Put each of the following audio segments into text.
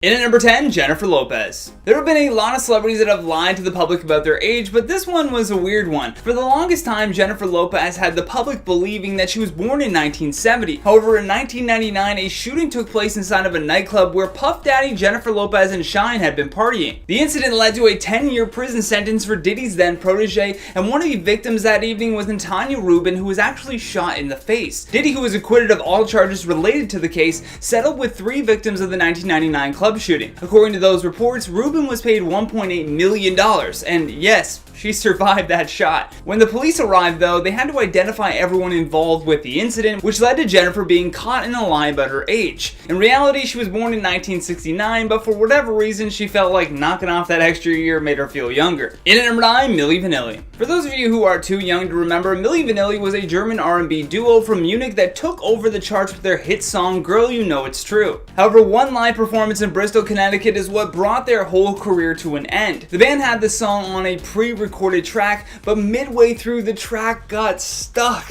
In at number 10, Jennifer Lopez. There have been a lot of celebrities that have lied to the public about their age, but this one was a weird one. For the longest time, Jennifer Lopez had the public believing that she was born in 1970. However, in 1999, a shooting took place inside of a nightclub where Puff Daddy, Jennifer Lopez, and Shine had been partying. The incident led to a 10-year prison sentence for Diddy's then protege, and one of the victims that evening was Tanya Rubin, who was actually shot in the face. Diddy, who was acquitted of all charges related to the case, settled with 3 victims of the 1999 club shooting. According to those reports, Rubin was paid $1.8 million, and yes, she survived that shot. When the police arrived though, they had to identify everyone involved with the incident, which led to Jennifer being caught in a lie about her age. In reality, she was born in 1969, but for whatever reason, she felt like knocking off that extra year made her feel younger. In at number 9, Milli Vanilli. For those of you who are too young to remember, Milli Vanilli was a German R&B duo from Munich that took over the charts with their hit song, Girl You Know It's True. However, one live performance in Bristol, Connecticut is what brought their whole career to an end. The band had the song on a pre-recorded track, but midway through the track got stuck.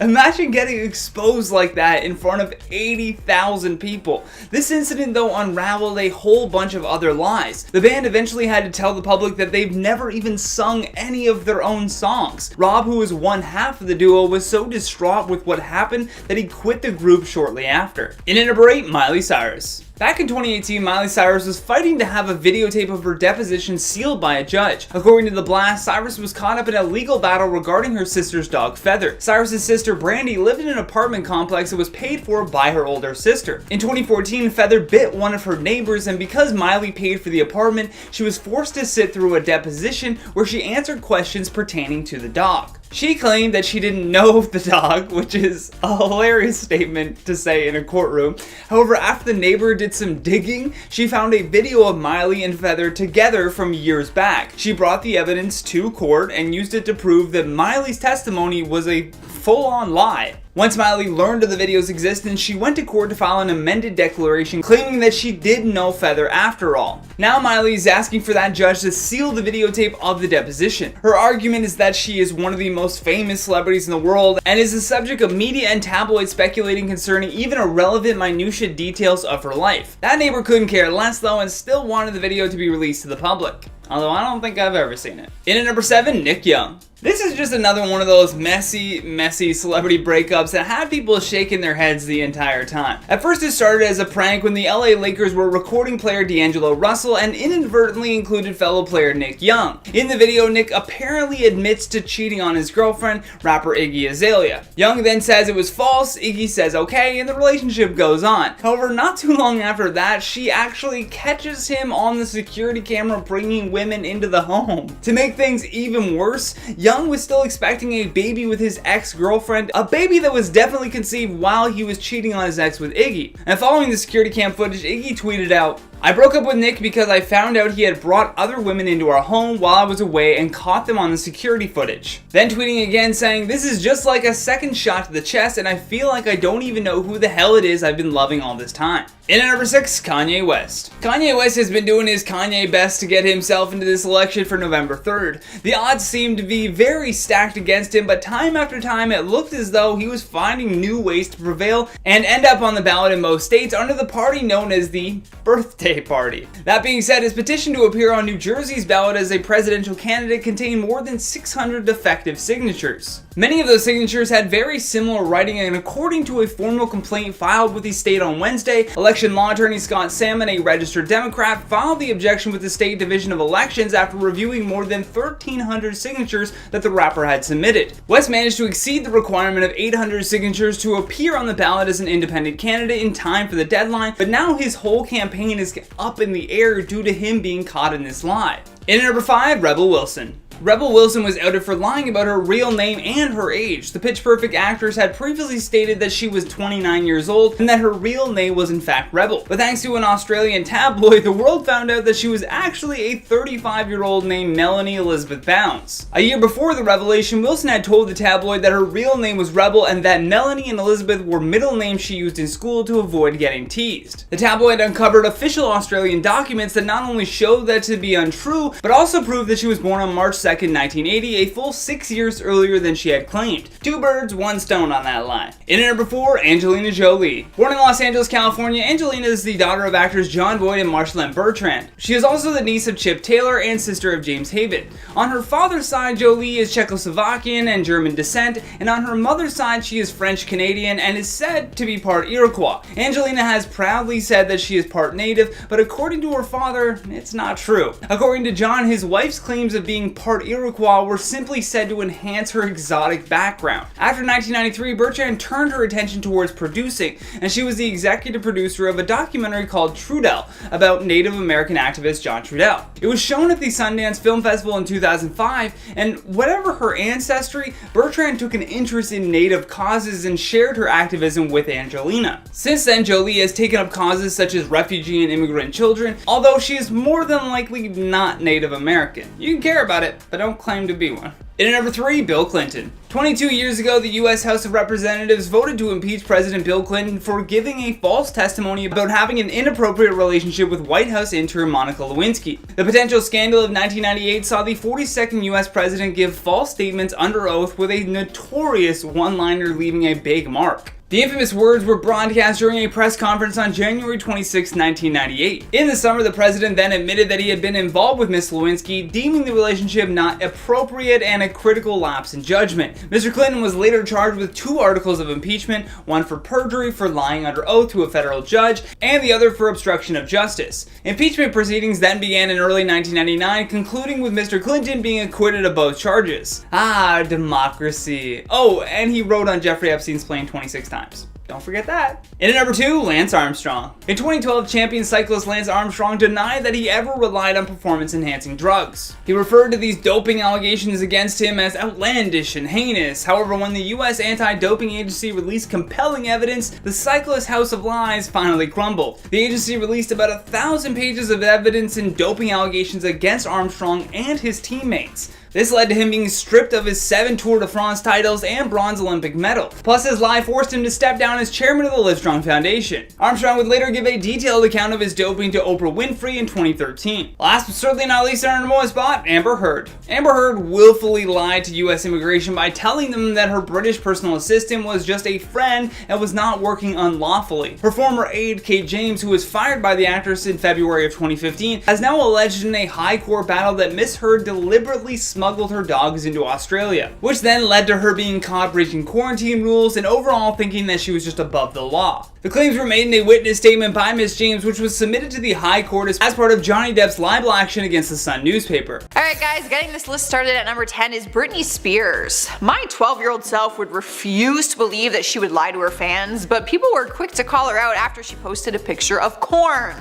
Imagine getting exposed like that in front of 80,000 people. This incident though unraveled a whole bunch of other lies. The band eventually had to tell the public that they've never even sung any of their own songs. Rob, who was one half of the duo, was so distraught with what happened that he quit the group shortly after. In at number 8, Miley Cyrus. Back in 2018, Miley Cyrus was fighting to have a videotape of her deposition sealed by a judge. According to The Blast, Cyrus was caught up in a legal battle regarding her sister's dog, Feather. Cyrus's sister, Brandy, lived in an apartment complex that was paid for by her older sister. In 2014, Feather bit one of her neighbors, and because Miley paid for the apartment, she was forced to sit through a deposition where she answered questions pertaining to the dog. She claimed that she didn't know of the dog, which is a hilarious statement to say in a courtroom. However, after the neighbor did some digging, she found a video of Miley and Feather together from years back. She brought the evidence to court and used it to prove that Miley's testimony was a full-on lie. Once Miley learned of the video's existence, she went to court to file an amended declaration claiming that she did know Feather after all. Now Miley is asking for that judge to seal the videotape of the deposition. Her argument is that she is one of the most famous celebrities in the world and is the subject of media and tabloids speculating concerning even irrelevant minutiae details of her life. That neighbor couldn't care less though and still wanted the video to be released to the public. Although I don't think I've ever seen it. In at number 7, Nick Young. This is just another one of those messy celebrity breakups that had people shaking their heads the entire time. At first it started as a prank when the LA Lakers were recording player D'Angelo Russell and inadvertently included fellow player Nick Young. In the video, Nick apparently admits to cheating on his girlfriend, rapper Iggy Azalea. Young then says it was false, Iggy says okay, and the relationship goes on. However, not too long after that, she actually catches him on the security camera bringing women into the home. To make things even worse, Young was still expecting a baby with his ex-girlfriend, a baby that was definitely conceived while he was cheating on his ex with Iggy. And following the security cam footage, Iggy tweeted out, "I broke up with Nick because I found out he had brought other women into our home while I was away and caught them on the security footage." Then tweeting again saying, "This is just like a second shot to the chest and I feel like I don't even know who the hell it is I've been loving all this time." In at number 6, Kanye West. Kanye West has been doing his Kanye best to get himself into this election for November 3rd. The odds seemed to be very stacked against him, but time after time it looked as though he was finding new ways to prevail and end up on the ballot in most states under the party known as the Birthday Party. That being said, his petition to appear on New Jersey's ballot as a presidential candidate contained more than 600 defective signatures. Many of those signatures had very similar writing, and according to a formal complaint filed with the state on Wednesday, election law attorney Scott Salmon, a registered Democrat, filed the objection with the State Division of Elections after reviewing more than 1,300 signatures that the rapper had submitted. West managed to exceed the requirement of 800 signatures to appear on the ballot as an independent candidate in time for the deadline, but now his whole campaign is up in the air due to him being caught in this lie. In at number 5, Rebel Wilson. Rebel Wilson was outed for lying about her real name and her age. The Pitch Perfect actress had previously stated that she was 29 years old and that her real name was in fact Rebel. But thanks to an Australian tabloid, the world found out that she was actually a 35-year-old named Melanie Elizabeth Bounds. A year before the revelation, Wilson had told the tabloid that her real name was Rebel and that Melanie and Elizabeth were middle names she used in school to avoid getting teased. The tabloid uncovered official Australian documents that not only showed that to be untrue, but also proved that she was born on March 2nd, 1980, a full 6 years earlier than she had claimed. Two birds, one stone on that line. In at number 4, Angelina Jolie. Born in Los Angeles, California, Angelina is the daughter of actors John Boyd and Marshall M. Bertrand. She is also the niece of Chip Taylor and sister of James Haven. On her father's side, Jolie is Czechoslovakian and German descent, and on her mother's side, she is French-Canadian and is said to be part Iroquois. Angelina has proudly said that she is part native, but according to her father, it's not true. According to John, his wife's claims of being part Iroquois were simply said to enhance her exotic background. After 1993, Bertrand turned her attention towards producing, and she was the executive producer of a documentary called Trudell about Native American activist John Trudell. It was shown at the Sundance Film Festival in 2005, and whatever her ancestry, Bertrand took an interest in Native causes and shared her activism with Angelina. Since then, Jolie has taken up causes such as refugee and immigrant children, although she is more than likely not Native American. You can care about it, but don't claim to be one. In at number 3, Bill Clinton. 22 years ago, the US House of Representatives voted to impeach President Bill Clinton for giving a false testimony about having an inappropriate relationship with White House intern Monica Lewinsky. The potential scandal of 1998 saw the 42nd US president give false statements under oath with a notorious one-liner leaving a big mark. The infamous words were broadcast during a press conference on January 26, 1998. In the summer, the president then admitted that he had been involved with Ms. Lewinsky, deeming the relationship not appropriate and a critical lapse in judgment. Mr. Clinton was later charged with 2 articles of impeachment, one for perjury for lying under oath to a federal judge, and the other for obstruction of justice. Impeachment proceedings then began in early 1999, concluding with Mr. Clinton being acquitted of both charges. Ah, democracy. Oh, and he wrote on Jeffrey Epstein's plane 26 times. Don't forget that. In at number 2, Lance Armstrong. In 2012, champion cyclist Lance Armstrong denied that he ever relied on performance-enhancing drugs. He referred to these doping allegations against him as outlandish and heinous. However, when the US Anti-Doping Agency released compelling evidence, the cyclist's house of lies finally crumbled. The agency released about 1,000 pages of evidence and doping allegations against Armstrong and his teammates. This led to him being stripped of his 7 Tour de France titles and bronze Olympic medal. Plus, his lie forced him to step down as chairman of the Livestrong Foundation. Armstrong would later give a detailed account of his doping to Oprah Winfrey in 2013. Last but certainly not least, on our number 1 spot, Amber Heard. Amber Heard willfully lied to US immigration by telling them that her British personal assistant was just a friend and was not working unlawfully. Her former aide, Kate James, who was fired by the actress in February of 2015, has now alleged in a high court battle that Miss Heard deliberately smuggled her dogs into Australia, which then led to her being caught breaching quarantine rules and overall thinking that she was just above the law. The claims were made in a witness statement by Miss James, which was submitted to the High Court as part of Johnny Depp's libel action against the Sun newspaper. Alright guys, getting this list started at number 10 is Britney Spears. My 12-year-old self would refuse to believe that she would lie to her fans, but people were quick to call her out after she posted a picture of corn.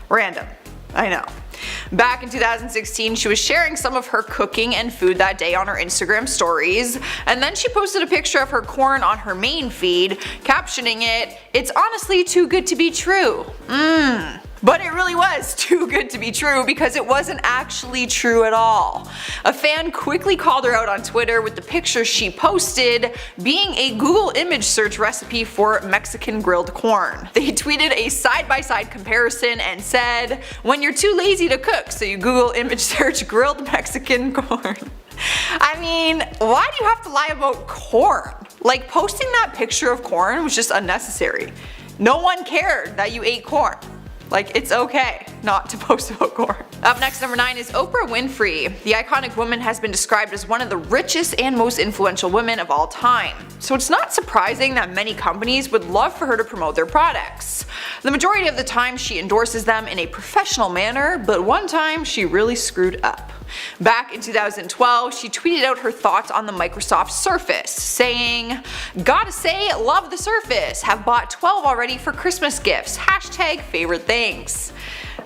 Random, I know. Back in 2016, she was sharing some of her cooking and food that day on her Instagram stories, and then she posted a picture of her corn on her main feed, captioning it, "It's honestly too good to be true." But it really was too good to be true because it wasn't actually true at all. A fan quickly called her out on Twitter with the picture she posted being a Google image search recipe for Mexican grilled corn. They tweeted a side-by-side comparison and said, "When you're too lazy to cook, so you Google image search grilled Mexican corn." I mean, why do you have to lie about corn? Like, posting that picture of corn was just unnecessary. No one cared that you ate corn. Like, it's okay not to post about corn. Up next, number 9 is Oprah Winfrey. The iconic woman has been described as one of the richest and most influential women of all time. So it's not surprising that many companies would love for her to promote their products. The majority of the time she endorses them in a professional manner, but one time she really screwed up. Back in 2012, she tweeted out her thoughts on the Microsoft Surface, saying, "Gotta say, love the Surface. Have bought 12 already for Christmas gifts. Hashtag favorite things."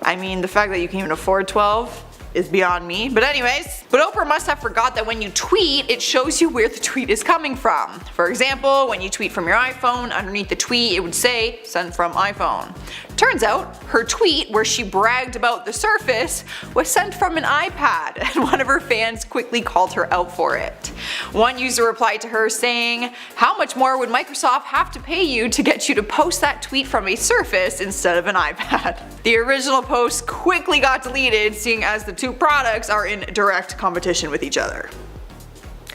I mean, the fact that you can even afford 12 is beyond me. But anyways, but Oprah must have forgot that when you tweet, it shows you where the tweet is coming from. For example, when you tweet from your iPhone, underneath the tweet it would say, "Sent from iPhone." Turns out, her tweet where she bragged about the Surface was sent from an iPad, and one of her fans quickly called her out for it. One user replied to her saying, "How much more would Microsoft have to pay you to get you to post that tweet from a Surface instead of an iPad?" The original post quickly got deleted, seeing as the two products are in direct competition with each other.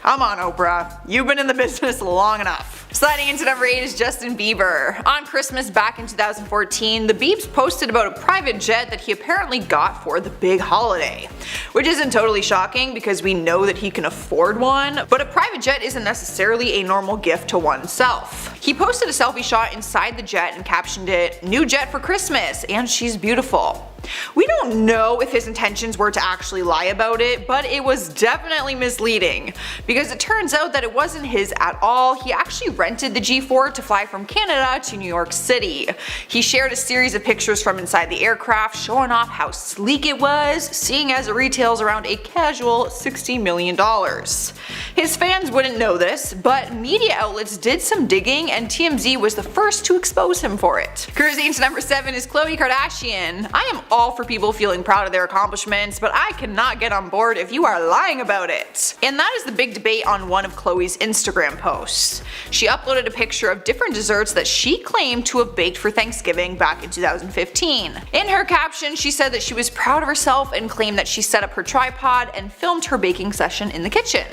Come on, Oprah, you've been in the business long enough. Sliding into number 8 is Justin Bieber. On Christmas back in 2014, the Biebs posted about a private jet that he apparently got for the big holiday. Which isn't totally shocking because we know that he can afford one, but a private jet isn't necessarily a normal gift to oneself. He posted a selfie shot inside the jet and captioned it, "New jet for Christmas, and she's beautiful." We don't know if his intentions were to actually lie about it, but it was definitely misleading, because it turns out that it wasn't his at all. He actually rented the G4 to fly from Canada to New York City. He shared a series of pictures from inside the aircraft showing off how sleek it was, seeing as it retails around a casual $60 million. His fans wouldn't know this, but media outlets did some digging and TMZ was the first to expose him for it. Cruising to number 7 is Khloe Kardashian. I am all for people feeling proud of their accomplishments, but I cannot get on board if you are lying about it. And that is the big debate on one of Khloe's Instagram posts. She uploaded a picture of different desserts that she claimed to have baked for Thanksgiving back in 2015. In her caption, she said that she was proud of herself and claimed that she set up her tripod and filmed her baking session in the kitchen.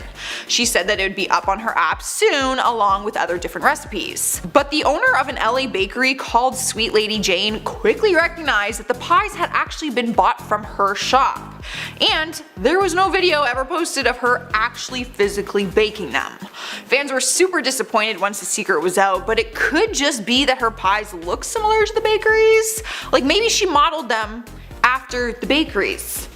She said that it would be up on her app soon along with other different recipes. But the owner of an LA bakery called Sweet Lady Jane quickly recognized that the pies had actually been bought from her shop. And there was no video ever posted of her actually physically baking them. Fans were super disappointed once the secret was out, but it could just be that her pies look similar to the bakeries. Like maybe she modeled them after the bakeries.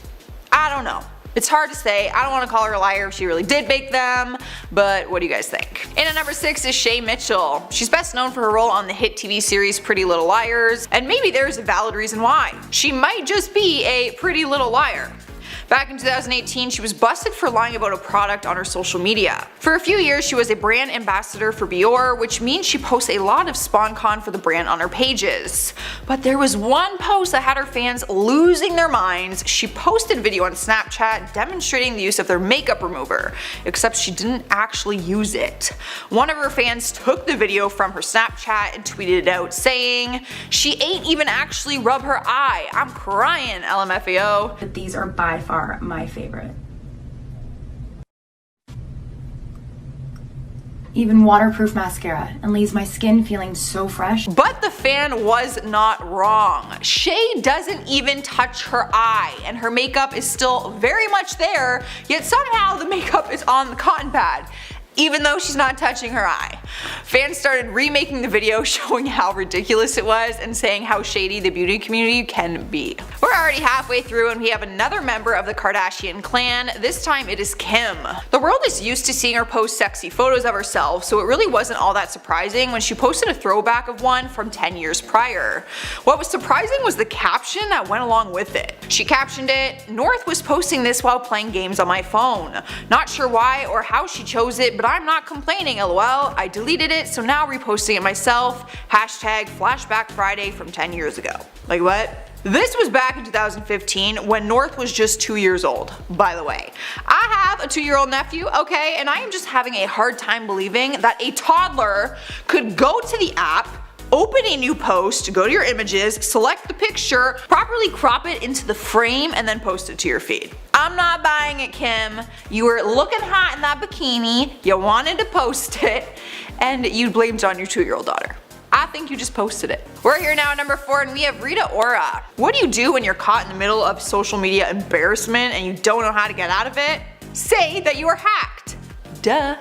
I don't know. It's hard to say. I don't want to call her a liar if she really did bake them, but what do you guys think? In at number 6 is Shay Mitchell. She's best known for her role on the hit TV series Pretty Little Liars, and maybe there's a valid reason why. She might just be a pretty little liar. Back in 2018, she was busted for lying about a product on her social media. For a few years, she was a brand ambassador for Biore, which means she posts a lot of SponCon for the brand on her pages. But there was one post that had her fans losing their minds. She posted a video on Snapchat demonstrating the use of their makeup remover, except she didn't actually use it. One of her fans took the video from her Snapchat and tweeted it out saying, "She ain't even actually rub her eye. I'm crying, LMFAO." But these are by far my favorite. Even waterproof mascara and leaves my skin feeling so fresh. But the fan was not wrong. Shay doesn't even touch her eye and her makeup is still very much there, yet somehow the makeup is on the cotton pad, even though she's not touching her eye. Fans started remaking the video showing how ridiculous it was and saying how shady the beauty community can be. We're already halfway through and we have another member of the Kardashian clan. This time it is Kim. The world is used to seeing her post sexy photos of herself, so it really wasn't all that surprising when she posted a throwback of one from 10 years prior. What was surprising was the caption that went along with it. She captioned it, "North was posting this while playing games on my phone. Not sure why or how she chose it, but I'm not complaining, lol. I deleted it, so now reposting it myself. Hashtag Flashback Friday from 10 years ago." Like what? This was back in 2015 when North was just 2 years old, by the way. I have a 2-year-old nephew, okay, and I am just having a hard time believing that a toddler could go to the app, open a new post, go to your images, select the picture, properly crop it into the frame, and then post it to your feed. I'm not buying it, Kim. You were looking hot in that bikini, you wanted to post it, and you blamed it on your 2-year-old daughter. I think you just posted it. We're here now at number 4 and we have Rita Ora. What do you do when you're caught in the middle of social media embarrassment and you don't know how to get out of it? Say that you were hacked. Duh.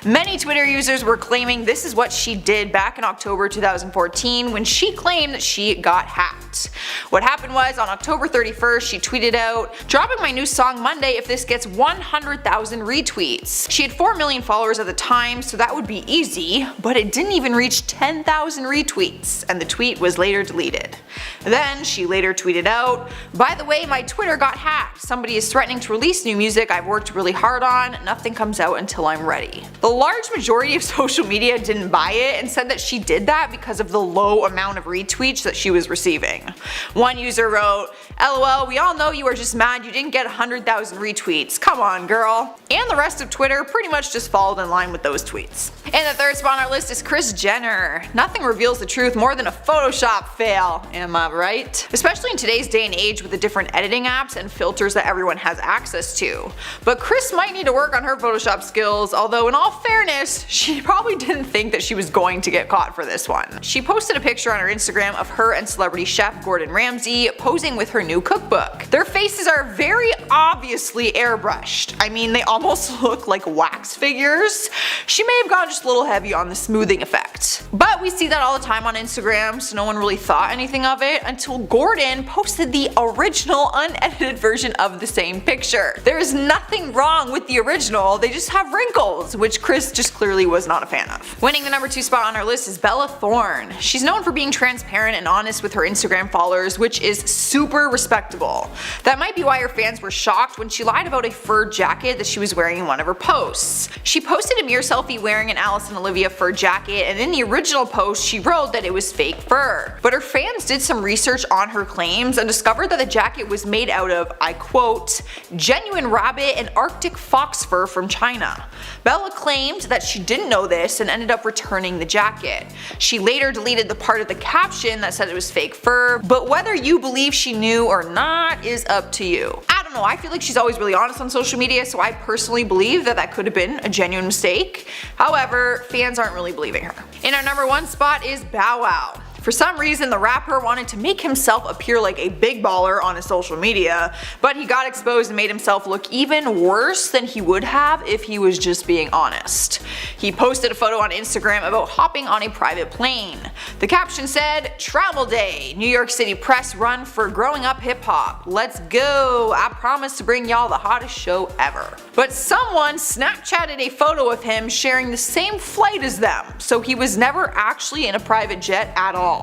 Many Twitter users were claiming this is what she did back in October 2014 when she claimed that she got hacked. fact. What happened was, on October 31st, she tweeted out, "Dropping my new song Monday if this gets 100,000 retweets." She had 4 million followers at the time, so that would be easy, but it didn't even reach 10,000 retweets, and the tweet was later deleted. Then she later tweeted out, "By the way, my Twitter got hacked. Somebody is threatening to release new music I've worked really hard on. Nothing comes out until I'm ready." The large majority of social media didn't buy it and said that she did that because of the low amount of retweets that she was receiving. One user wrote, "LOL, we all know you are just mad you didn't get 100,000 retweets. Come on, girl." And the rest of Twitter pretty much just followed in line with those tweets. And the third spot on our list is Kris Jenner. Nothing reveals the truth more than a Photoshop fail, am I right? Especially in today's day and age with the different editing apps and filters that everyone has access to. But Kris might need to work on her Photoshop skills, although in all fairness, she probably didn't think that she was going to get caught for this one. She posted a picture on her Instagram of her and celebrity chef Gordon Ramsay posing with her new cookbook. Their faces are very obviously airbrushed. I mean, they almost look like wax figures. She may have gone just a little heavy on the smoothing effect. But we see that all the time on Instagram, so no one really thought anything of it until Gordon posted the original unedited version of the same picture. There is nothing wrong with the original, they just have wrinkles, which Kris just clearly was not a fan of. Winning the number 2 spot on our list is Bella Thorne. She's known for being transparent and honest with her Instagram followers, which is super respectable. That might be why her fans were shocked when she lied about a fur jacket that she was wearing in one of her posts. She posted a mirror selfie wearing an Alice and Olivia fur jacket, and in the original post she wrote that it was fake fur. But her fans did some research on her claims and discovered that the jacket was made out of, I quote, "genuine rabbit and Arctic fox fur from China." Bella claimed that she didn't know this and ended up returning the jacket. She later deleted the part of the caption that said it was fake fur, but whether you believe she knew or not is up to you. I don't know, I feel like she's always really honest on social media, so I personally believe that that could have been a genuine mistake. However, fans aren't really believing her. In our number 1 spot is Bow Wow. For some reason, the rapper wanted to make himself appear like a big baller on his social media, but he got exposed and made himself look even worse than he would have if he was just being honest. He posted a photo on Instagram about hopping on a private plane. The caption said, "Travel Day, New York City press run for growing up hip hop. Let's go, I promise to bring y'all the hottest show ever." But someone Snapchatted a photo of him sharing the same flight as them, so he was never actually in a private jet at all.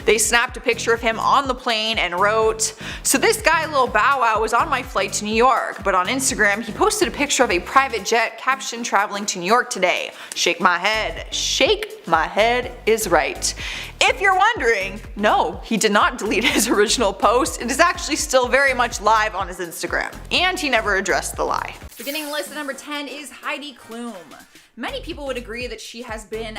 They snapped a picture of him on the plane and wrote, "So this guy Lil Bow Wow was on my flight to New York, but on Instagram he posted a picture of a private jet captioned traveling to New York today. Shake my head. Shake my head is right." If you're wondering, no, he did not delete his original post. It is actually still very much live on his Instagram. And he never addressed the lie. Beginning the list at number 10 is Heidi Klum. Many people would agree that she has been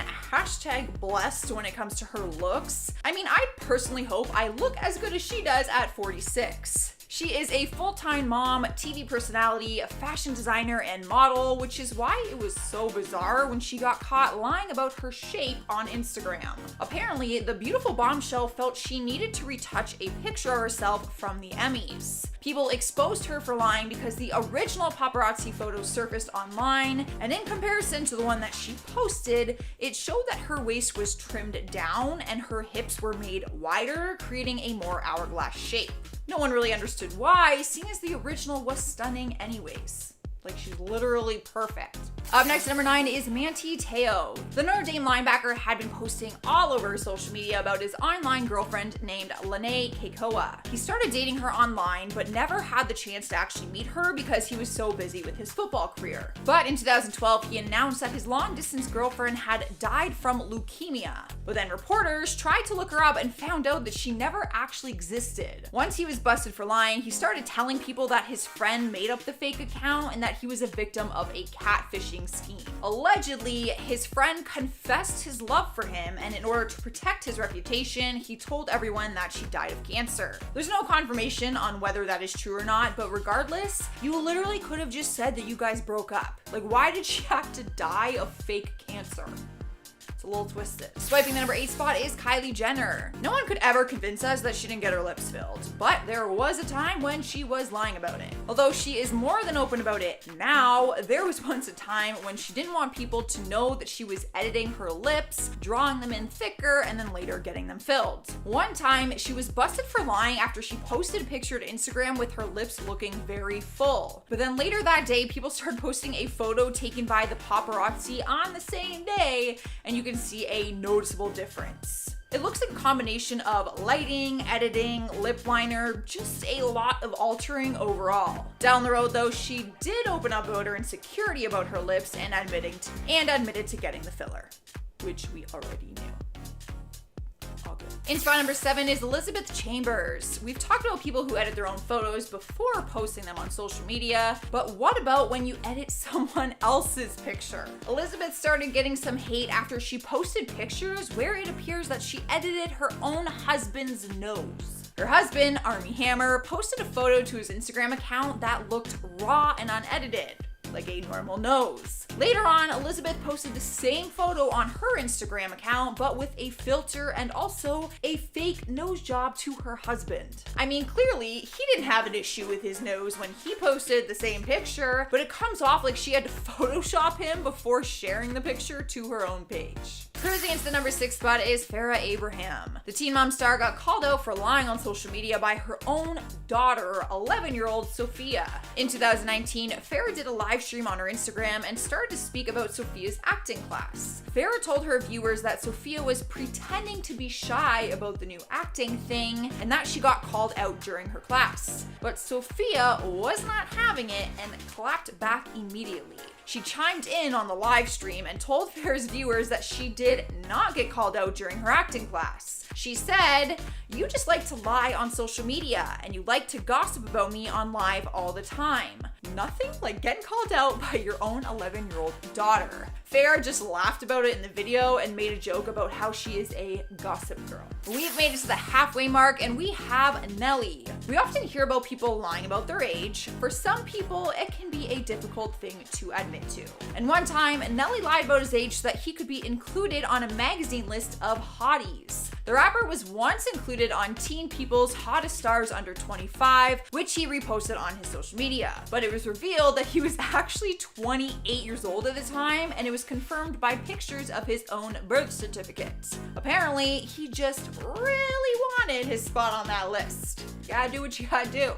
#blessed when it comes to her looks. I mean, I personally hope I look as good as she does at 46. She is a full-time mom, TV personality, fashion designer, and model, which is why it was so bizarre when she got caught lying about her shape on Instagram. Apparently, the beautiful bombshell felt she needed to retouch a picture of herself from the Emmys. People exposed her for lying because the original paparazzi photos surfaced online, and in comparison to the one that she posted, it showed that her waist was trimmed down and her hips were made wider, creating a more hourglass shape. No one really understood why, seeing as the original was stunning anyways. Like, she's literally perfect. Up next at number 9 is Manti Te'o. The Notre Dame linebacker had been posting all over social media about his online girlfriend named Lene Keikoa. He started dating her online, but never had the chance to actually meet her because he was so busy with his football career. But in 2012, he announced that his long-distance girlfriend had died from leukemia. But then reporters tried to look her up and found out that she never actually existed. Once he was busted for lying, he started telling people that his friend made up the fake account and that he was a victim of a catfishing scheme. Allegedly, his friend confessed his love for him, and in order to protect his reputation, he told everyone that she died of cancer. There's no confirmation on whether that is true or not, but regardless, you literally could have just said that you guys broke up. Like, why did she have to die of fake cancer? It's a little twisted. Swiping the number 8 spot is Kylie Jenner. No one could ever convince us that she didn't get her lips filled, but there was a time when she was lying about it. Although she is more than open about it now, there was once a time when she didn't want people to know that she was editing her lips, drawing them in thicker, and then later getting them filled. One time, she was busted for lying after she posted a picture to Instagram with her lips looking very full. But then later that day, people started posting a photo taken by the paparazzi on the same day, and you can see a noticeable difference. It looks like a combination of lighting, editing, lip liner, just a lot of altering overall. Down the road though, she did open up about her insecurity about her lips and admitted to getting the filler, which we already knew. In spot number 7 is Elizabeth Chambers. We've talked about people who edit their own photos before posting them on social media, but what about when you edit someone else's picture? Elizabeth started getting some hate after she posted pictures where it appears that she edited her own husband's nose. Her husband, Armie Hammer, posted a photo to his Instagram account that looked raw and unedited, like a normal nose. Later on, Elizabeth posted the same photo on her Instagram account, but with a filter and also a fake nose job to her husband. I mean, clearly, he didn't have an issue with his nose when he posted the same picture, but it comes off like she had to Photoshop him before sharing the picture to her own page. Cruising into the number 6 spot is Farrah Abraham. The Teen Mom star got called out for lying on social media by her own daughter, 11-year-old Sophia. In 2019, Farrah did a live stream on her Instagram and started to speak about Sophia's acting class. Farrah told her viewers that Sophia was pretending to be shy about the new acting thing and that she got called out during her class. But Sophia was not having it and clapped back immediately. She chimed in on the live stream and told Farrah's viewers that she did not get called out during her acting class. She said, "You just like to lie on social media and you like to gossip about me on live all the time. Nothing like getting called out by your own 11-year-old daughter." Farrah just laughed about it in the video and made a joke about how she is a gossip girl. We've made it to the halfway mark and we have Nelly. We often hear about people lying about their age. For some people, it can be a difficult thing to admit to. And one time, Nelly lied about his age so that he could be included on a magazine list of hotties. The rapper was once included on Teen People's Hottest Stars Under 25, which he reposted on his social media. But it was revealed that he was actually 28 years old at the time, and it was confirmed by pictures of his own birth certificate. Apparently, he just really wanted his spot on that list. You gotta do what you gotta do.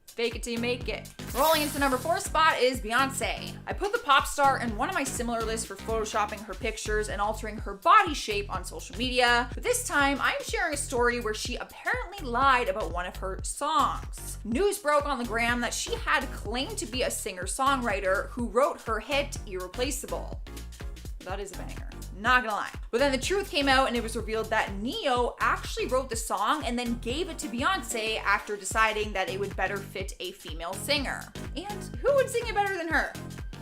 Fake it till you make it. Rolling into number 4 spot is Beyonce. I put the pop star in one of my similar lists for photoshopping her pictures and altering her body shape on social media, but this time I'm sharing a story where she apparently lied about one of her songs. News broke on the gram that she had claimed to be a singer-songwriter who wrote her hit Irreplaceable. That is a banger. Not gonna lie. But then the truth came out and it was revealed that Neo actually wrote the song and then gave it to Beyonce after deciding that it would better fit a female singer. And who would sing it better than her?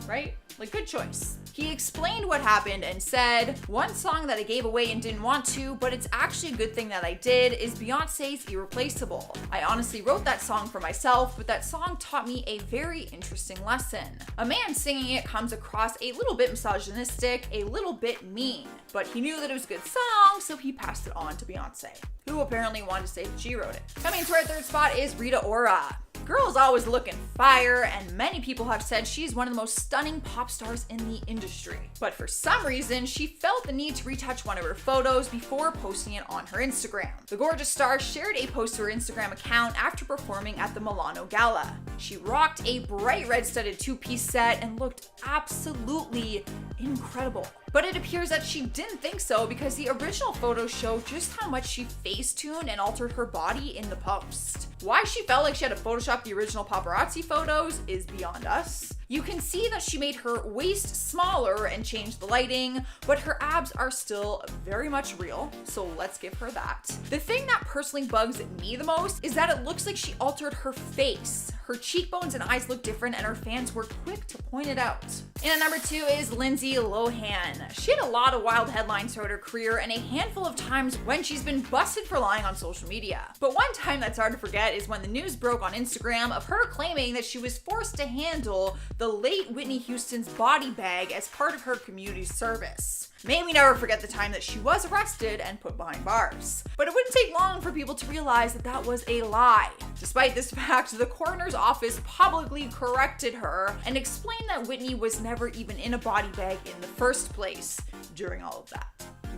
Right? Like, good choice. He explained what happened and said, "One song that I gave away and didn't want to, but it's actually a good thing that I did, is Beyonce's Irreplaceable. I honestly wrote that song for myself, but that song taught me a very interesting lesson. A man singing it comes across a little bit misogynistic, a little bit mean, but he knew that it was a good song, so he passed it on to Beyonce, who apparently wanted to say that she wrote it." Coming to our 3rd spot is Rita Ora. Girl is always looking fire, and many people have said she's one of the most stunning pop stars in the industry. But for some reason, she felt the need to retouch one of her photos before posting it on her Instagram. The gorgeous star shared a post to her Instagram account after performing at the Milano Gala. She rocked a bright red studded 2-piece set and looked absolutely incredible. But it appears that she didn't think so because the original photos show just how much she face-tuned and altered her body in the post. Why she felt like she had to Photoshop the original paparazzi photos is beyond us. You can see that she made her waist smaller and changed the lighting, but her abs are still very much real, so let's give her that. The thing that personally bugs me the most is that it looks like she altered her face. Her cheekbones and eyes look different and her fans were quick to point it out. And at number 2 is Lindsay Lohan. She had a lot of wild headlines throughout her career and a handful of times when she's been busted for lying on social media. But one time that's hard to forget is when the news broke on Instagram of her claiming that she was forced to handle the late Whitney Houston's body bag as part of her community service. May we never forget the time that she was arrested and put behind bars. But it wouldn't take long for people to realize that that was a lie. Despite this fact, the coroner's office publicly corrected her and explained that Whitney was never even in a body bag in the first place during all of that.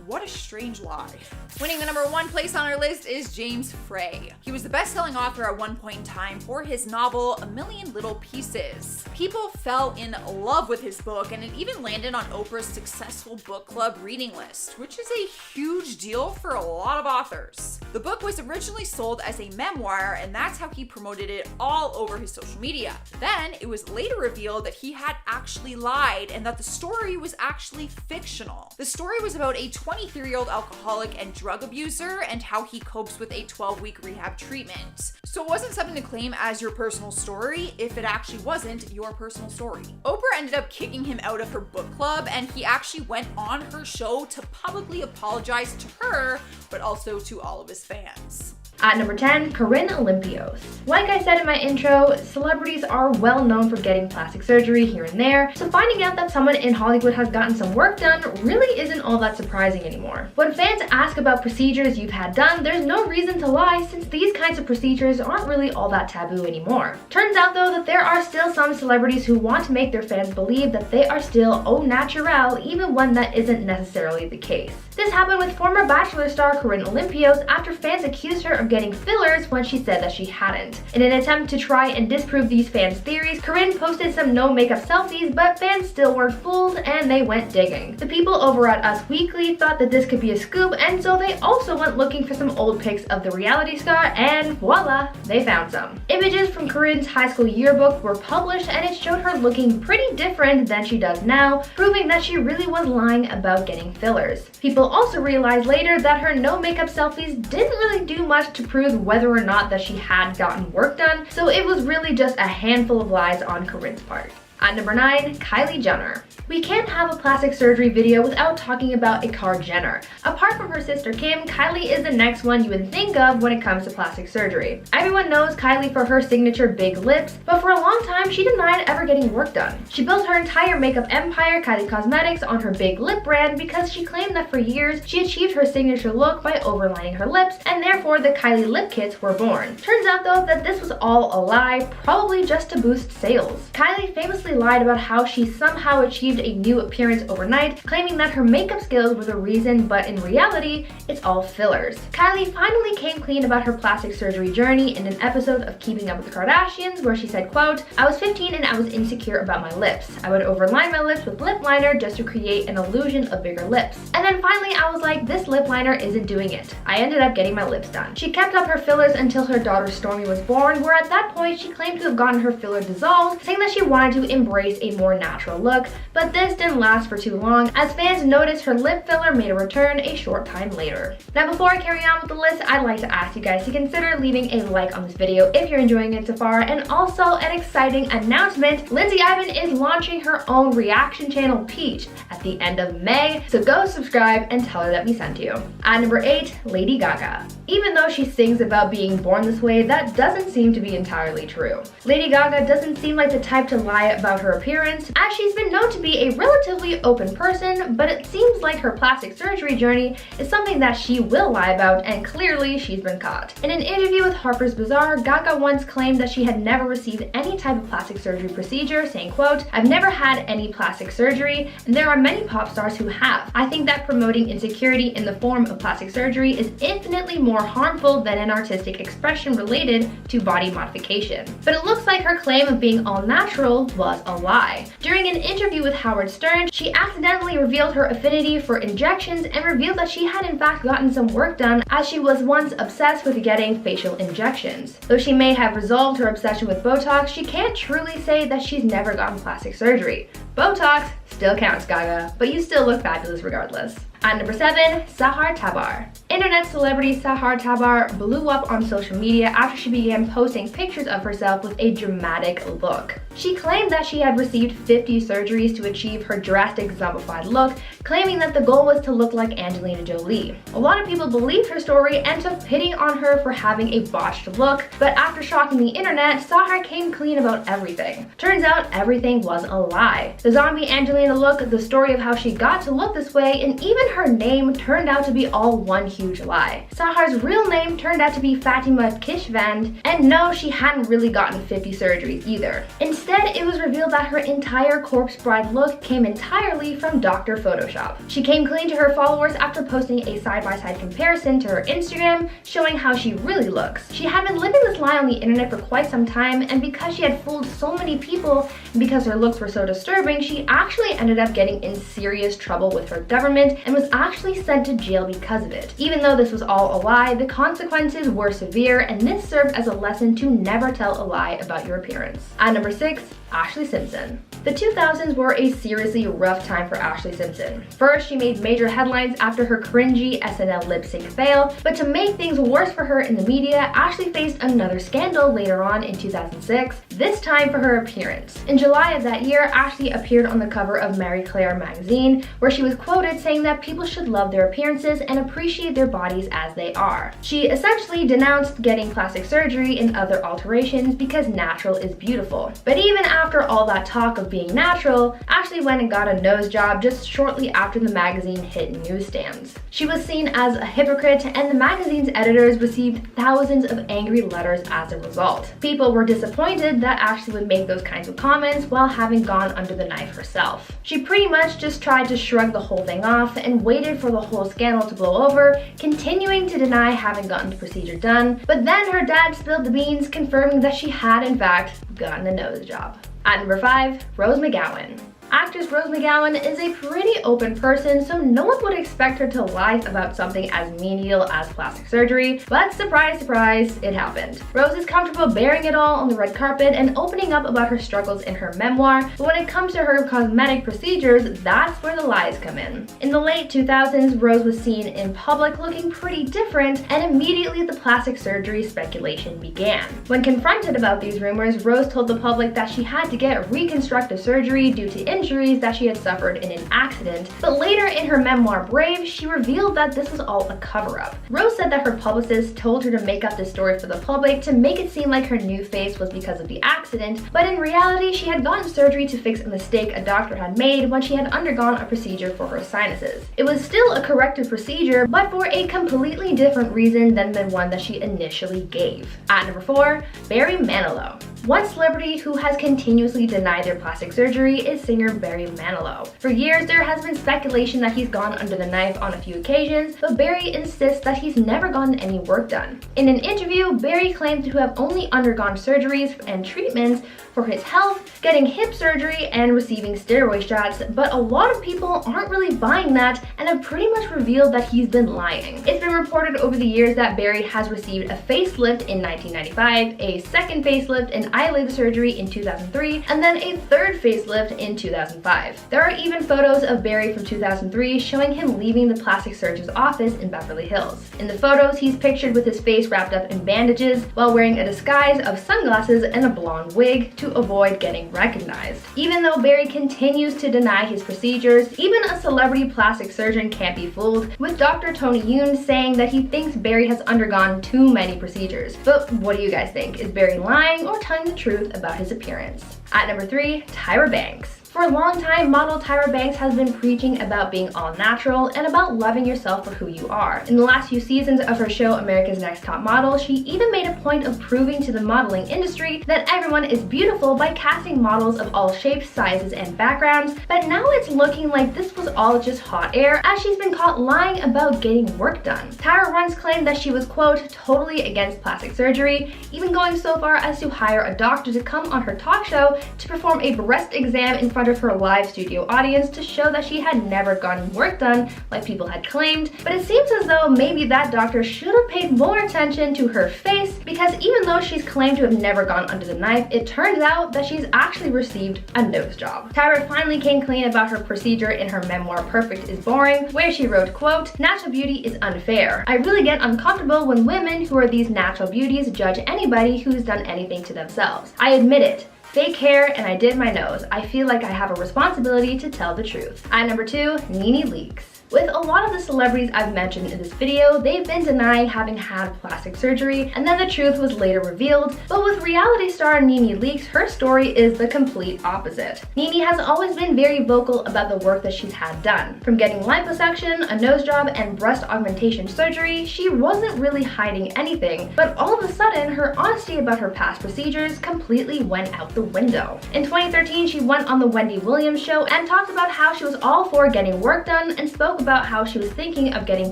What a strange lie. Winning the #1 place on our list is James Frey. He was the best-selling author at one point in time for his novel A Million Little Pieces. People fell in love with his book, and it even landed on Oprah's successful book club reading list, which is a huge deal for a lot of authors. The book was originally sold as a memoir, and that's how he promoted it all over his social media. Then it was later revealed that he had actually lied and that the story was actually fictional. The story was about a 23-year-old alcoholic and drug abuser and how he copes with a 12-week rehab treatment. So it wasn't something to claim as your personal story if it actually wasn't your personal story. Oprah ended up kicking him out of her book club, and he actually went on her show to publicly apologize to her, but also to all of his fans. At number 10, Corinne Olympios. Like I said in my intro, celebrities are well known for getting plastic surgery here and there, so finding out that someone in Hollywood has gotten some work done really isn't all that surprising anymore. When fans ask about procedures you've had done, there's no reason to lie since these kinds of procedures aren't really all that taboo anymore. Turns out though that there are still some celebrities who want to make their fans believe that they are still au naturel even when that isn't necessarily the case. This happened with former Bachelor star Corinne Olympios after fans accused her of getting fillers when she said that she hadn't. In an attempt to try and disprove these fans' theories, Corinne posted some no makeup selfies, but fans still weren't fooled and they went digging. The people over at Us Weekly thought that this could be a scoop, and so they also went looking for some old pics of the reality star, and voila, they found some. Images from Corinne's high school yearbook were published and it showed her looking pretty different than she does now, proving that she really was lying about getting fillers. People also realized later that her no makeup selfies didn't really do much to prove whether or not that she had gotten work done, so it was really just a handful of lies on Corinne's part. At number 9, Kylie Jenner. We can't have a plastic surgery video without talking about Kylie Jenner. Apart from her sister Kim, Kylie is the next one you would think of when it comes to plastic surgery. Everyone knows Kylie for her signature big lips, but for a long time she denied ever getting work done. She built her entire makeup empire, Kylie Cosmetics, on her big lip brand because she claimed that for years she achieved her signature look by overlining her lips, and therefore the Kylie lip kits were born. Turns out though that this was all a lie, probably just to boost sales. Kylie famously lied about how she somehow achieved a new appearance overnight, claiming that her makeup skills were the reason, but in reality, it's all fillers. Kylie finally came clean about her plastic surgery journey in an episode of Keeping Up with the Kardashians, where she said, quote, "I was 15 and I was insecure about my lips. I would overline my lips with lip liner just to create an illusion of bigger lips. And then finally I was like, this lip liner isn't doing it. I ended up getting my lips done." She kept up her fillers until her daughter Stormi was born, where at that point she claimed to have gotten her filler dissolved, saying that she wanted to embrace a more natural look, but this didn't last for too long as fans noticed her lip filler made a return a short time later. Now before I carry on with the list, I'd like to ask you guys to consider leaving a like on this video if you're enjoying it so far, and also an exciting announcement. Lindsay Ivan is launching her own reaction channel, Peach, at the end of May, so go subscribe and tell her that we sent you. At number 8, Lady Gaga. Even though she sings about being born this way, that doesn't seem to be entirely true. Lady Gaga doesn't seem like the type to lie about her appearance, as she's been known to be a relatively open person, but it seems like her plastic surgery journey is something that she will lie about, and clearly she's been caught. In an interview with Harper's Bazaar, Gaga once claimed that she had never received any type of plastic surgery procedure, saying, quote, "I've never had any plastic surgery, and there are many pop stars who have. I think that promoting insecurity in the form of plastic surgery is infinitely more harmful than an artistic expression related to body modification." But it looks like her claim of being all natural was a lie. During an interview with Howard Stern, she accidentally revealed her affinity for injections and revealed that she had in fact gotten some work done, as she was once obsessed with getting facial injections. Though she may have resolved her obsession with Botox, she can't truly say that she's never gotten plastic surgery. Botox still counts, Gaga, but you still look fabulous regardless. At number 7, Sahar Tabar. Internet celebrity Sahar Tabar blew up on social media after she began posting pictures of herself with a dramatic look. She claimed that she had received 50 surgeries to achieve her drastic zombified look, claiming that the goal was to look like Angelina Jolie. A lot of people believed her story and took pity on her for having a botched look, but after shocking the internet, Sahar came clean about everything. Turns out everything was a lie. The zombie Angelina look, the story of how she got to look this way, and even her name turned out to be all one huge lie. Sahar's real name turned out to be Fatima Kishvand, and no, she hadn't really gotten 50 surgeries either. Instead, it was revealed that her entire corpse bride look came entirely from Dr. Photoshop. She came clean to her followers after posting a side-by-side comparison to her Instagram, showing how she really looks. She had been living this lie on the internet for quite some time, and because she had fooled so many people, and because her looks were so disturbing, she actually ended up getting in serious trouble with her government and was actually sent to jail because of it. Even though this was all a lie, the consequences were severe, and this served as a lesson to never tell a lie about your appearance. At number 6, Ashlee Simpson. The 2000s were a seriously rough time for Ashlee Simpson. First, she made major headlines after her cringy SNL lip sync fail, but to make things worse for her in the media, Ashlee faced another scandal later on in 2006, this time for her appearance. In July of that year, Ashlee appeared on the cover of Marie Claire magazine, where she was quoted saying that people should love their appearances and appreciate their bodies as they are. She essentially denounced getting plastic surgery and other alterations because natural is beautiful. But even after all that talk of being natural, Ashlee went and got a nose job just shortly after the magazine hit newsstands. She was seen as a hypocrite, and the magazine's editors received thousands of angry letters as a result. People were disappointed that Ashlee would make those kinds of comments while having gone under the knife herself. She pretty much just tried to shrug the whole thing off and waited for the whole scandal to blow over, continuing to deny having gotten the procedure done, but then her dad spilled the beans, confirming that she had in fact gotten a nose job. At number 5, Rose McGowan. Actress Rose McGowan is a pretty open person, so no one would expect her to lie about something as menial as plastic surgery, but surprise, surprise, it happened. Rose is comfortable bearing it all on the red carpet and opening up about her struggles in her memoir, but when it comes to her cosmetic procedures, that's where the lies come in. In the late 2000s, Rose was seen in public looking pretty different, and immediately the plastic surgery speculation began. When confronted about these rumors, Rose told the public that she had to get reconstructive surgery due to injuries that she had suffered in an accident, but later in her memoir Brave, she revealed that this was all a cover-up. Rose said that her publicist told her to make up this story for the public to make it seem like her new face was because of the accident, but in reality she had gotten surgery to fix a mistake a doctor had made when she had undergone a procedure for her sinuses. It was still a corrective procedure, but for a completely different reason than the one that she initially gave. At number 4, Barry Manilow. One celebrity who has continuously denied their plastic surgery is singer Barry Manilow. For years, there has been speculation that he's gone under the knife on a few occasions, but Barry insists that he's never gotten any work done. In an interview, Barry claimed to have only undergone surgeries and treatments for his health, getting hip surgery, and receiving steroid shots, but a lot of people aren't really buying that and have pretty much revealed that he's been lying. It's been reported over the years that Barry has received a facelift in 1995, a second facelift and eyelid surgery in 2003, and then a third facelift in 2005. There are even photos of Barry from 2003 showing him leaving the plastic surgeon's office in Beverly Hills. In the photos, he's pictured with his face wrapped up in bandages while wearing a disguise of sunglasses and a blonde wig to avoid getting recognized. Even though Barry continues to deny his procedures, even a celebrity plastic surgeon can't be fooled, with Dr. Tony Yoon saying that he thinks Barry has undergone too many procedures. But what do you guys think? Is Barry lying or telling the truth about his appearance? At number 3, Tyra Banks. For a long time, model Tyra Banks has been preaching about being all natural and about loving yourself for who you are. In the last few seasons of her show America's Next Top Model, she even made a point of proving to the modeling industry that everyone is beautiful by casting models of all shapes, sizes, and backgrounds, but now it's looking like this was all just hot air, as she's been caught lying about getting work done. Tyra once claimed that she was, quote, totally against plastic surgery, even going so far as to hire a doctor to come on her talk show to perform a breast exam in front front of her live studio audience to show that she had never gotten work done like people had claimed, but it seems as though maybe that doctor should have paid more attention to her face, because even though she's claimed to have never gone under the knife, it turns out that she's actually received a nose job. Tyra finally came clean about her procedure in her memoir Perfect is Boring, where she wrote, quote, "Natural beauty is unfair. I really get uncomfortable when women who are these natural beauties judge anybody who's done anything to themselves. I admit it. Fake hair and I did my nose. I feel like I have a responsibility to tell the truth." At number 2, Nene Leakes. With a lot of the celebrities I've mentioned in this video, they've been denying having had plastic surgery, and then the truth was later revealed. But with reality star Nene Leakes, her story is the complete opposite. Nene has always been very vocal about the work that she's had done. From getting liposuction, a nose job, and breast augmentation surgery, she wasn't really hiding anything, but all of a sudden, her honesty about her past procedures completely went out the window. In 2013, she went on the Wendy Williams show and talked about how she was all for getting work done and spoke about how she was thinking of getting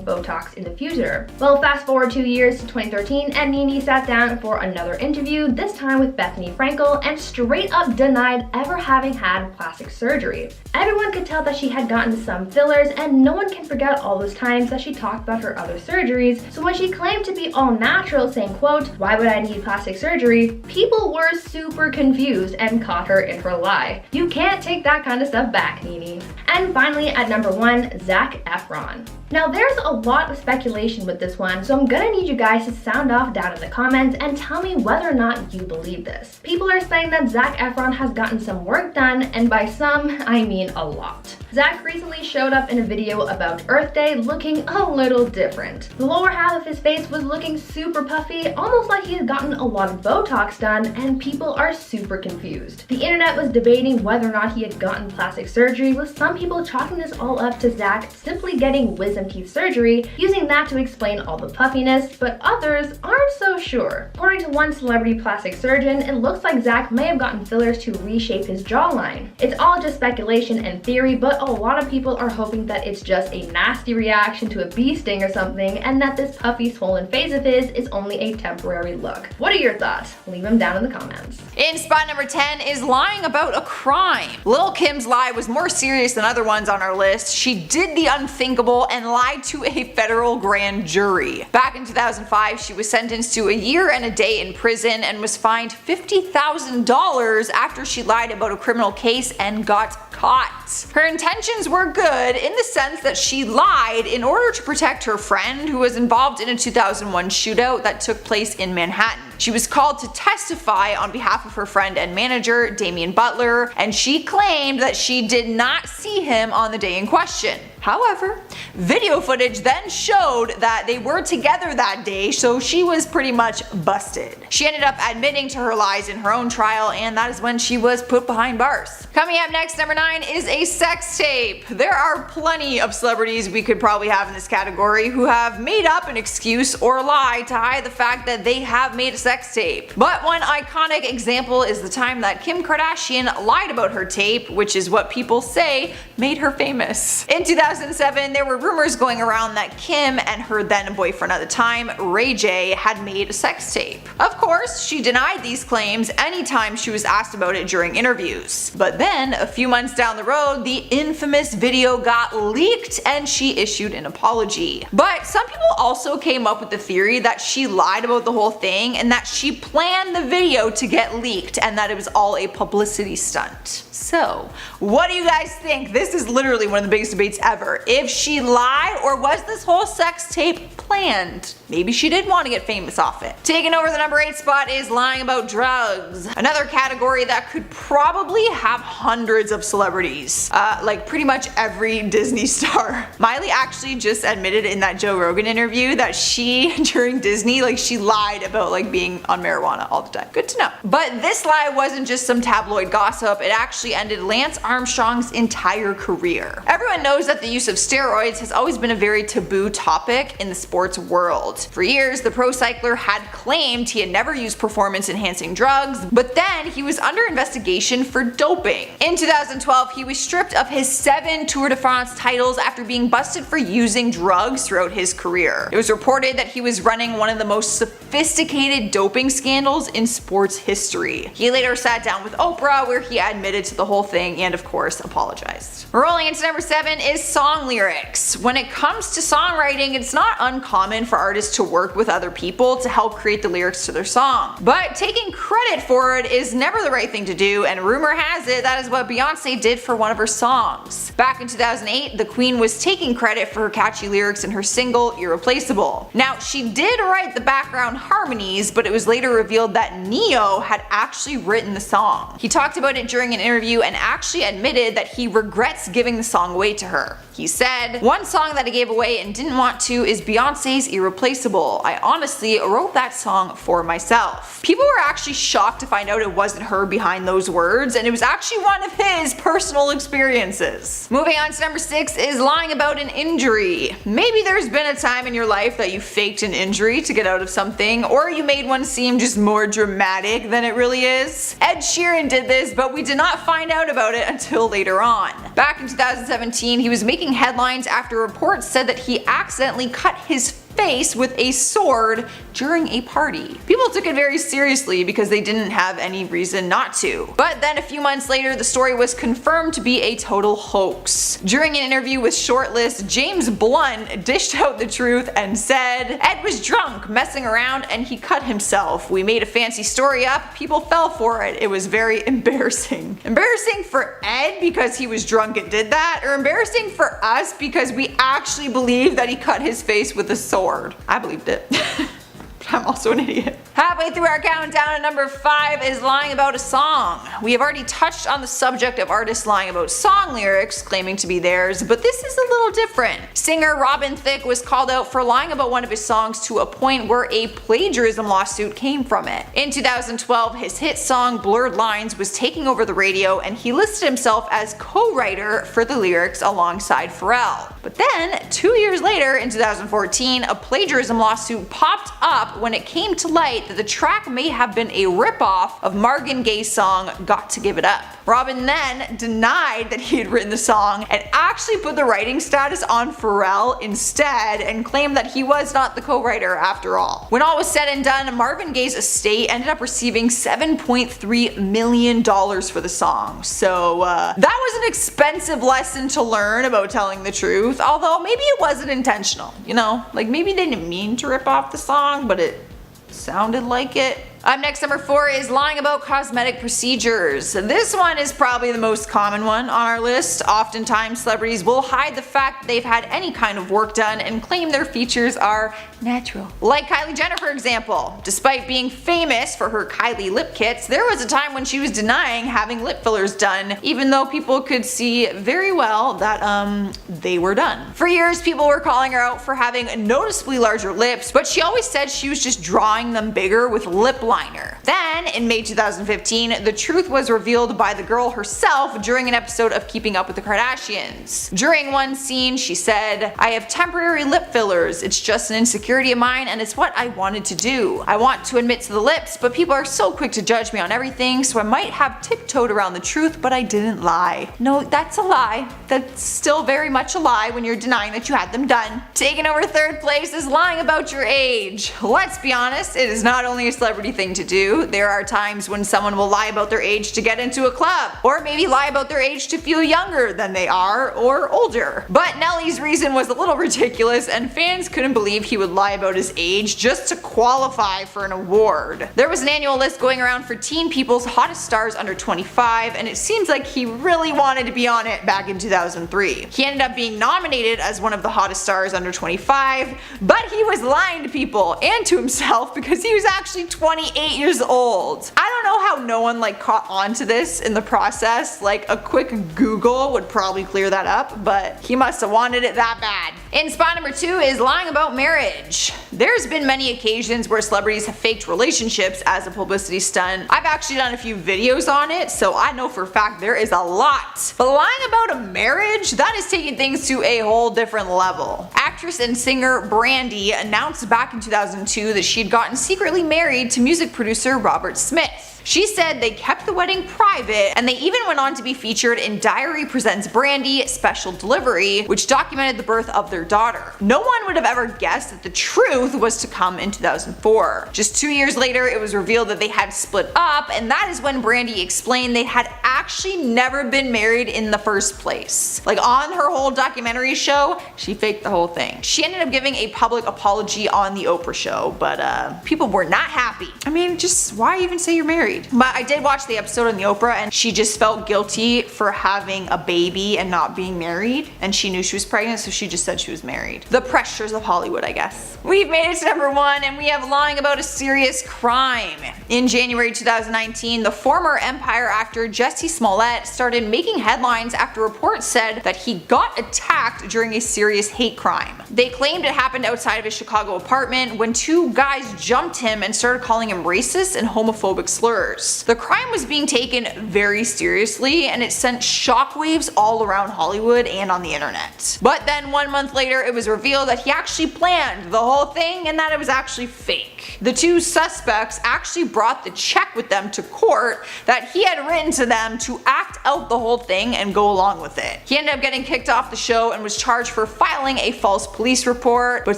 Botox in the future. Well, fast forward 2 years to 2013 and Nene sat down for another interview, this time with Bethany Frankel, and straight up denied ever having had plastic surgery. Everyone could tell that she had gotten some fillers, and no one can forget all those times that she talked about her other surgeries. So when she claimed to be all natural, saying, quote, "Why would I need plastic surgery?" people were super confused and caught her in her lie. You can't take that kind of stuff back, Nene. And finally, at number 1, Zac Efron. Now there's a lot of speculation with this one, so I'm gonna need you guys to sound off down in the comments and tell me whether or not you believe this. People are saying that Zac Efron has gotten some work done, and by some, I mean a lot. Zac recently showed up in a video about Earth Day looking a little different. The lower half of his face was looking super puffy, almost like he had gotten a lot of Botox done, and people are super confused. The internet was debating whether or not he had gotten plastic surgery, with some people chalking this all up to Zac simply getting wisdom teeth surgery, using that to explain all the puffiness, but others aren't so sure. According to one celebrity plastic surgeon, it looks like Zac may have gotten fillers to reshape his jawline. It's all just speculation and theory, but a lot of people are hoping that it's just a nasty reaction to a bee sting or something, and that this puffy swollen face of his is only a temporary look. What are your thoughts? Leave them down in the comments. In spot number 10 is lying about a crime. Lil' Kim's lie was more serious than other ones on our list. She did the unthinkable and lied to a federal grand jury. Back in 2005, she was sentenced to a year and a day in prison and was fined $50,000 after she lied about a criminal case and got caught. Her intentions were good in the sense that she lied in order to protect her friend who was involved in a 2001 shootout that took place in Manhattan. She was called to testify on behalf of her friend and manager, Damian Butler, and she claimed that she did not see him on the day in question. However, video footage then showed that they were together that day, so she was pretty much busted. She ended up admitting to her lies in her own trial, and that is when she was put behind bars. Coming up next, number 9 is a sex tape. There are plenty of celebrities we could probably have in this category who have made up an excuse or lie to hide the fact that they have made a sex tape. But one iconic example is the time that Kim Kardashian lied about her tape, which is what people say made her famous. In 2007, there were rumors going around that Kim and her then boyfriend at the time, Ray J, had made a sex tape. Of course, she denied these claims anytime she was asked about it during interviews. But then, a few months down the road, the infamous video got leaked and she issued an apology. But some people also came up with the theory that she lied about the whole thing and that she planned the video to get leaked and that it was all a publicity stunt. So, what do you guys think? This is literally one of the biggest debates ever. If she lied, or was this whole sex tape planned? Maybe she did want to get famous off it. Taking over the number 8 spot is lying about drugs. Another category that could probably have hundreds of celebrities. Like pretty much every Disney star. Miley actually just admitted in that Joe Rogan interview that she, during Disney, she lied about being on marijuana all the time. Good to know. But this lie wasn't just some tabloid gossip, it actually ended Lance Armstrong's entire career. Everyone knows that the the use of steroids has always been a very taboo topic in the sports world. For years, the pro cycler had claimed he had never used performance-enhancing drugs, but then he was under investigation for doping. In 2012, he was stripped of his 7 Tour de France titles after being busted for using drugs throughout his career. It was reported that he was running one of the most sophisticated doping scandals in sports history. He later sat down with Oprah, where he admitted to the whole thing and of course apologized. Rolling into number 7 is song lyrics. When it comes to songwriting, it's not uncommon for artists to work with other people to help create the lyrics to their song. But taking credit for it is never the right thing to do, and rumor has it that is what Beyonce did for one of her songs. Back in 2008, the Queen was taking credit for her catchy lyrics in her single Irreplaceable. Now, she did write the background harmonies, but it was later revealed that Ne-Yo had actually written the song. He talked about it during an interview and actually admitted that he regrets giving the song away to her. He said, "One song that I gave away and didn't want to is Beyonce's Irreplaceable. I honestly wrote that song for myself." People were actually shocked to find out it wasn't her behind those words, and it was actually one of his personal experiences. Moving on to number 6 is lying about an injury. Maybe there's been a time in your life that you faked an injury to get out of something, or you made one seem just more dramatic than it really is. Ed Sheeran did this, but we did not find out about it until later on. Back in 2017, he was making headlines after reports said that he accidentally cut his face with a sword during a party. People took it very seriously because they didn't have any reason not to. But then a few months later, the story was confirmed to be a total hoax. During an interview with Shortlist, James Blunt dished out the truth and said, "Ed was drunk, messing around, and he cut himself. We made a fancy story up, people fell for it. It was very embarrassing." Embarrassing for Ed because he was drunk and did that, or embarrassing for us because we actually believe that he cut his face with a sword? I believed it. But I'm also an idiot. Halfway through our countdown, at number 5 is lying about a song. We have already touched on the subject of artists lying about song lyrics, claiming to be theirs, but this is a little different. Singer Robin Thicke was called out for lying about one of his songs to a point where a plagiarism lawsuit came from it. In 2012, his hit song Blurred Lines was taking over the radio, and he listed himself as co-writer for the lyrics alongside Pharrell. But then, 2 years later, in 2014, a plagiarism lawsuit popped up when it came to light that the track may have been a ripoff of Marvin Gaye's song Got to Give It Up. Robin then denied that he had written the song and actually put the writing status on Pharrell instead and claimed that he was not the co-writer after all. When all was said and done, Marvin Gaye's estate ended up receiving $7.3 million for the song. So that was an expensive lesson to learn about telling the truth, although maybe it wasn't intentional, you know? Like maybe they didn't mean to rip off the song, but it sounded like it. Up next, number 4 is lying about cosmetic procedures. This one is probably the most common one on our list. Oftentimes, celebrities will hide the fact that they've had any kind of work done and claim their features are natural. Like Kylie Jenner, for example. Despite being famous for her Kylie lip kits, there was a time when she was denying having lip fillers done, even though people could see very well that they were done. For years, people were calling her out for having noticeably larger lips, but she always said she was just drawing them bigger with lip liner. Then, in May 2015, the truth was revealed by the girl herself during an episode of Keeping Up with the Kardashians. During one scene, she said, "I have temporary lip fillers. It's just an insecurity of mine and it's what I wanted to do. I want to admit to the lips, but people are so quick to judge me on everything, so I might have tiptoed around the truth, but I didn't lie." No, that's a lie. That's still very much a lie when you're denying that you had them done. Taking over 3rd place is lying about your age. Let's be honest, it is not only a celebrity thing to do. There are times when someone will lie about their age to get into a club, or maybe lie about their age to feel younger than they are, or older. But Nelly's reason was a little ridiculous, and fans couldn't believe he would lie about his age just to qualify for an award. There was an annual list going around for teen people's hottest stars under 25, and it seems like he really wanted to be on it back in 2003. He ended up being nominated as one of the hottest stars under 25, but he was lying to people and to himself because he was actually 28 years old. I don't know how no one like caught on to this in the process. Like a quick Google would probably clear that up, but he must have wanted it that bad. In spot number 2 is lying about marriage. There's been many occasions where celebrities have faked relationships as a publicity stunt. I've actually done a few videos on it, so I know for a fact there is a lot. But lying about a marriage, that is taking things to a whole different level. Actress and singer Brandy announced back in 2002 that she'd gotten secretly married to music producer Robert Smith. She said they kept the wedding private, and they even went on to be featured in Diary Presents Brandy Special Delivery, which documented the birth of their daughter. No one would have ever guessed that the truth was to come in 2004. Just 2 years later, it was revealed that they had split up, and that is when Brandy explained they had actually never been married in the first place. Like on her whole documentary show, she faked the whole thing. She ended up giving a public apology on the Oprah show, but people were not happy. I mean, just why even say you're married? But I did watch the episode on the Oprah, and she just felt guilty for having a baby and not being married, and she knew she was pregnant, so she just said she was married. The pressures of Hollywood, I guess. We've made it to number 1, and we have lying about a serious crime. In January 2019, the former Empire actor Jussie Smollett started making headlines after reports said that he got attacked during a serious hate crime. They claimed it happened outside of his Chicago apartment when 2 guys jumped him and started calling him racist and homophobic slurs. The crime was being taken very seriously, and it sent shockwaves all around Hollywood and on the internet. But then 1 month later, it was revealed that he actually planned the whole thing and that it was actually fake. The 2 suspects actually brought the check with them to court that he had written to them to act out the whole thing and go along with it. He ended up getting kicked off the show and was charged for filing a false police report, but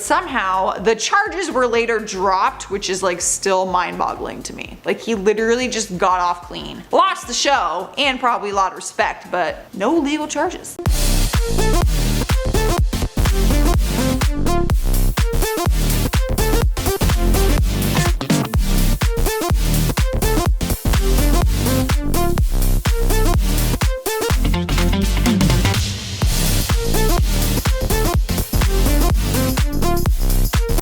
somehow the charges were later dropped, which is like still mind-boggling to me. Like he literally just got off clean. Lost the show and probably a lot of respect, but no legal charges.